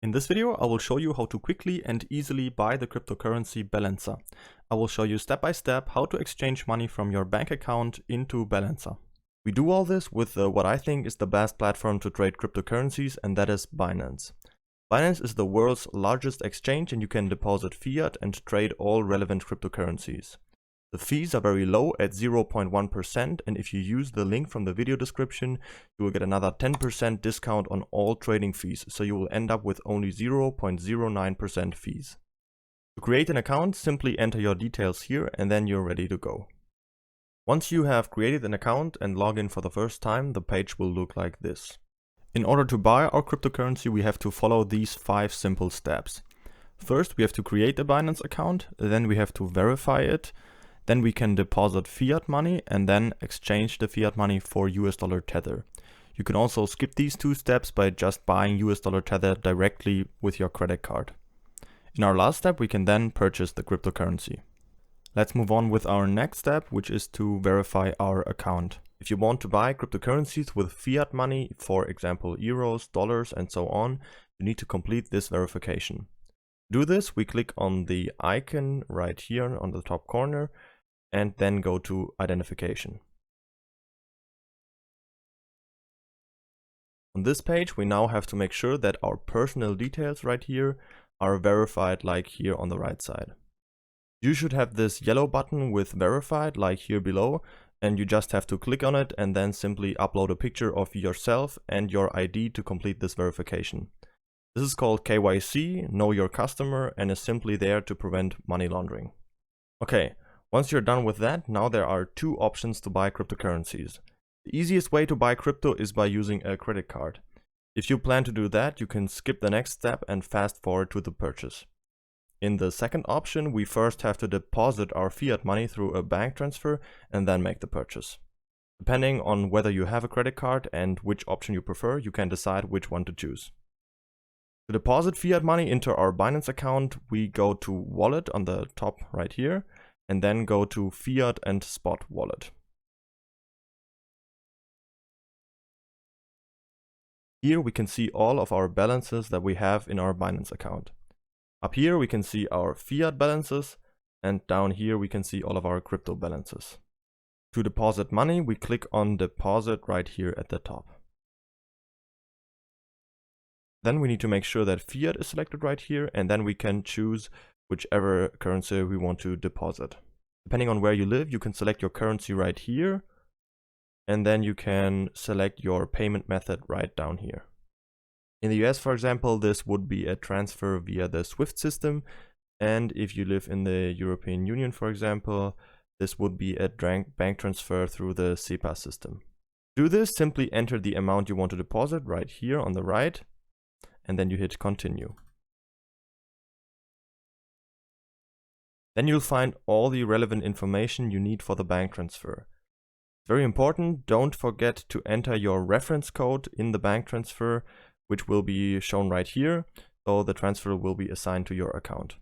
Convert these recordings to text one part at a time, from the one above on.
In this video, I will show you how to quickly and easily buy the cryptocurrency Balancer. I will show you step by step how to exchange money from your bank account into Balancer. We do all this with what I think is the best platform to trade cryptocurrencies, and that is Binance. Binance is the world's largest exchange, and you can deposit fiat and trade all relevant cryptocurrencies. The fees are very low at 0.1%, and if you use the link from the video description, you will get another 10% discount on all trading fees, so you will end up with only 0.09% fees. To create an account, simply enter your details here and then you're ready to go. Once you have created an account and log in for the first time, the page will look like this. In order to buy our cryptocurrency, we have to follow these 5 simple steps. First, we have to create a Binance account, then we have to verify it. Then we can deposit fiat money and then exchange the fiat money for USD Tether. You can also skip these 2 steps by just buying USD Tether directly with your credit card. In our last step, we can then purchase the cryptocurrency. Let's move on with our next step, which is to verify our account. If you want to buy cryptocurrencies with fiat money, for example euros, dollars and so on, you need to complete this verification. To do this, we click on the icon right here on the top corner and then go to identification. On this page, we now have to make sure that our personal details right here are verified like here on the right side. You should have this yellow button with verified like here below, and you just have to click on it and then simply upload a picture of yourself and your ID to complete this verification. This is called KYC, Know Your Customer, and is simply there to prevent money laundering. Okay. Once you're done with that, now there are 2 options to buy cryptocurrencies. The easiest way to buy crypto is by using a credit card. If you plan to do that, you can skip the next step and fast forward to the purchase. In the second option, we first have to deposit our fiat money through a bank transfer and then make the purchase. Depending on whether you have a credit card and which option you prefer, you can decide which one to choose. To deposit fiat money into our Binance account, we go to Wallet on the top right here, and then go to Fiat and Spot Wallet. Here we can see all of our balances that we have in our Binance account. Up here we can see our fiat balances, and down here we can see all of our crypto balances. To deposit money, we click on Deposit right here at the top. Then we need to make sure that fiat is selected right here, and then we can choose whichever currency we want to deposit. Depending on where you live, you can select your currency right here, and then you can select your payment method right down here. In the US, for example, this would be a transfer via the SWIFT system, and if you live in the European Union, for example, this would be a bank transfer through the SEPA system. To do this, simply enter the amount you want to deposit right here on the right, and then you hit continue. Then you'll find all the relevant information you need for the bank transfer. Very important, don't forget to enter your reference code in the bank transfer, which will be shown right here, so the transfer will be assigned to your account.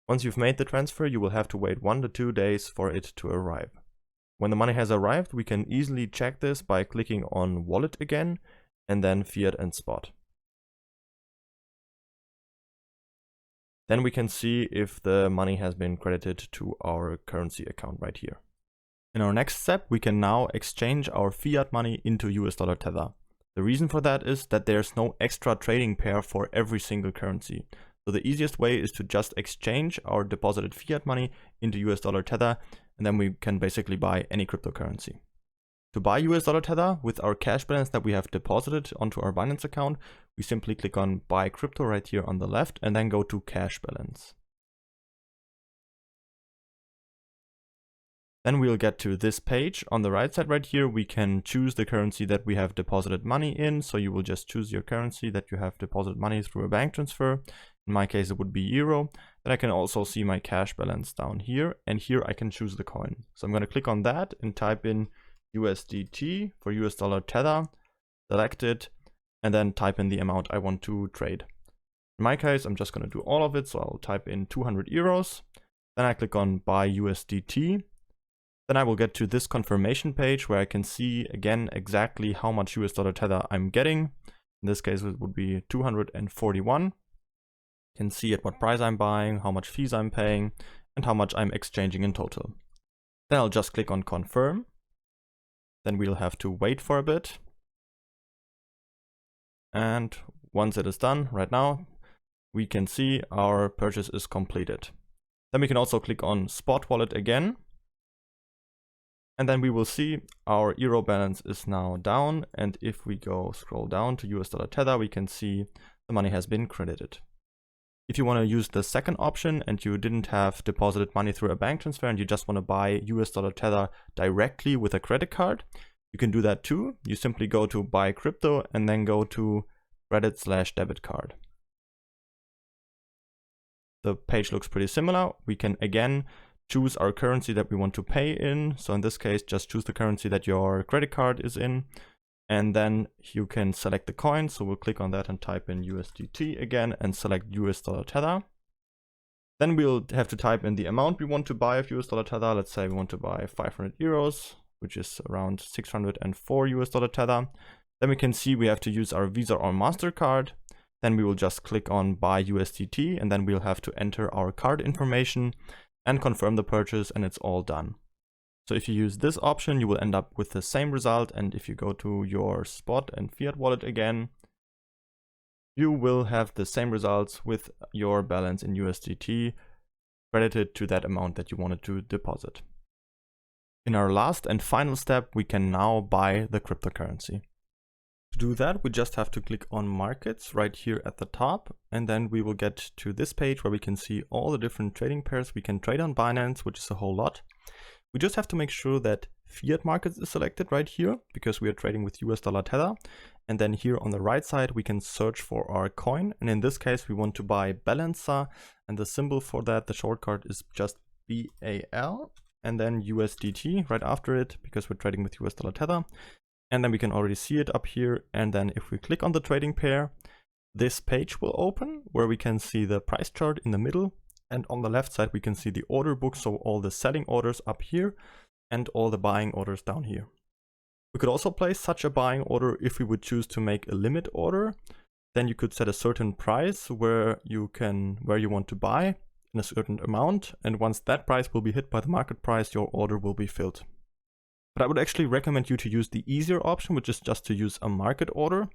Once you've made the transfer, you will have to wait 1 to 2 days for it to arrive. When the money has arrived, we can easily check this by clicking on Wallet again, and then Fiat and Spot. Then we can see if the money has been credited to our currency account right here. In our next step, we can now exchange our fiat money into USD Tether. The reason for that is that there's no extra trading pair for every single currency. So the easiest way is to just exchange our deposited fiat money into USD Tether, and then we can basically buy any cryptocurrency. To buy USD Tether with our cash balance that we have deposited onto our Binance account, we simply click on Buy Crypto right here on the left and then go to Cash Balance. Then we'll get to this page. On the right side right here, we can choose the currency that we have deposited money in. So you will just choose your currency that you have deposited money through a bank transfer. In my case, it would be euro. Then I can also see my cash balance down here, and here I can choose the coin. So I'm going to click on that and type in USDT for USD Tether, select it, and then type in the amount I want to trade. In my case, I'm just going to do all of it, so I'll type in 200 euros. Then I click on Buy USDT. Then I will get to this confirmation page where I can see again exactly how much USD Tether I'm getting. In this case, it would be 241. can see at what price I'm buying, how much fees I'm paying, and how much I'm exchanging in total. Then I'll just click on confirm. Then we'll have to wait for a bit. And once it is done right now, we can see our purchase is completed. Then we can also click on Spot Wallet again. And then we will see our euro balance is now down. And if we scroll down to US dollar Tether, we can see the money has been credited. If you want to use the second option and you didn't have deposited money through a bank transfer and you just want to buy US dollar Tether directly with a credit card, you can do that too. You simply go to buy crypto and then go to credit/debit card. The page looks pretty similar. We can again choose our currency that we want to pay in. So in this case, just choose the currency that your credit card is in. And then you can select the coin. So we'll click on that and type in USDT again and select US dollar Tether. Then we'll have to type in the amount we want to buy of US dollar Tether. Let's say we want to buy 500 euros, which is around 604 US dollar Tether. Then we can see we have to use our Visa or MasterCard. Then we will just click on buy USDT and then we'll have to enter our card information and confirm the purchase, and it's all done. So if you use this option, you will end up with the same result. And if you go to your Spot and Fiat wallet again, you will have the same results with your balance in USDT credited to that amount that you wanted to deposit. In our last and final step, we can now buy the cryptocurrency. To do that, we just have to click on markets right here at the top, and then we will get to this page where we can see all the different trading pairs we can trade on Binance, which is a whole lot. We just have to make sure that Fiat markets is selected right here because we are trading with US dollar Tether. And then here on the right side, we can search for our coin. And in this case, we want to buy Balancer, and the symbol for that, the shortcut is just BAL and then USDT right after it because we're trading with US dollar Tether. And then we can already see it up here. And then if we click on the trading pair, this page will open where we can see the price chart in the middle. And on the left side, we can see the order book. So all the selling orders up here and all the buying orders down here. We could also place such a buying order if we would choose to make a limit order. Then you could set a certain price where you want to buy in a certain amount. And once that price will be hit by the market price, your order will be filled. But I would actually recommend you to use the easier option, which is just to use a market order.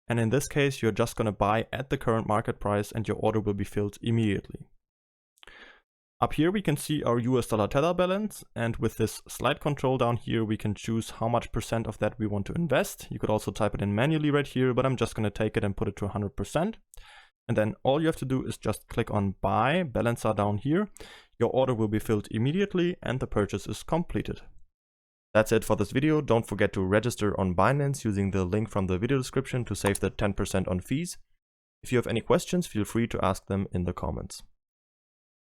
And in this case, you're just going to buy at the current market price and your order will be filled immediately. Up here, we can see our US dollar Tether balance. And with this slide control down here, we can choose how much % of that we want to invest. You could also type it in manually right here, but I'm just going to take it and put it to 100%. And then all you have to do is just click on buy Balancer down here. Your order will be filled immediately and the purchase is completed. That's it for this video. Don't forget to register on Binance using the link from the video description to save the 10% on fees. If you have any questions, feel free to ask them in the comments.